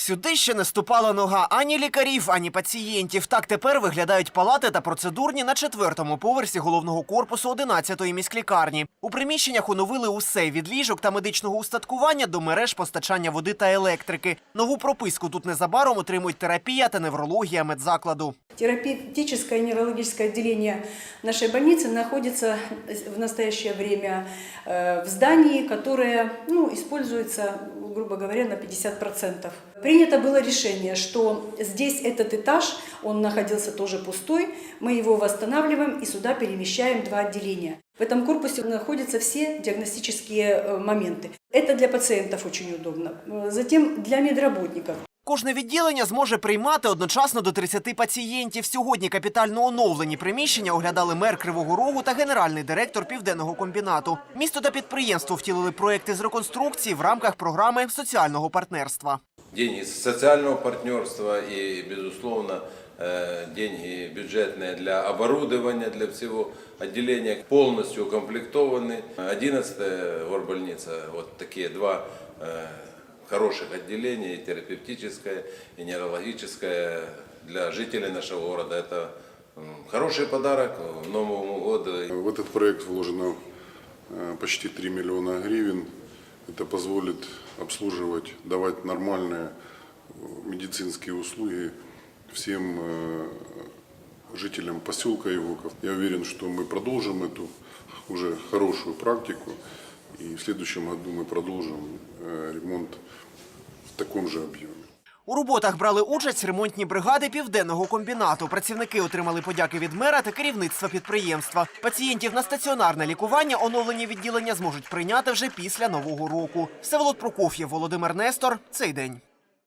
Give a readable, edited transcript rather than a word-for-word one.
Сюди ще не ступала нога ані лікарів, ані пацієнтів. Так тепер виглядають палати та процедурні на 4-му поверсі головного корпусу 11-ї міськлікарні. У приміщеннях оновили усе – від ліжок та медичного устаткування до мереж постачання води та електрики. Нову прописку тут незабаром отримують терапія та неврологія медзакладу. Терапевтическое и неврологическое отделение нашей больницы находится в настоящее время в здании, которое используется, грубо говоря, на 50%. Принято было решение, что здесь этот этаж, он находился тоже пустой, мы его восстанавливаем и сюда перемещаем 2 отделения. В этом корпусе находятся все диагностические моменты. Это для пациентов очень удобно. Затем для медработников. Кожне відділення зможе приймати одночасно до 30 пацієнтів. Сьогодні капітально оновлені приміщення оглядали мер Кривого Рогу та генеральний директор Південного комбінату. Місто та підприємство втілили проекти з реконструкції в рамках програми соціального партнерства. Деньги социального партнерства и, безусловно, деньги бюджетные для оборудования, для всего отделения полностью укомплектованы. 11-я горбольница, вот такие 2 хороших отделения, и терапевтическое, и неврологическое для жителей нашего города. Это хороший подарок к Новому году. В этот проект вложено почти 3 миллиона гривен. Это позволит обслуживать, давать нормальные медицинские услуги всем жителям поселка Ивоков. Я уверен, что мы продолжим эту уже хорошую практику. И в следующем году мы продолжим ремонт в таком же объеме. У роботах брали участь ремонтні бригади Південного комбінату. Працівники отримали подяки від мера та керівництва підприємства. Пацієнтів на стаціонарне лікування оновлені відділення зможуть прийняти вже після Нового року. Всеволод Прокоф'єв, Володимир Нестор. Цей день.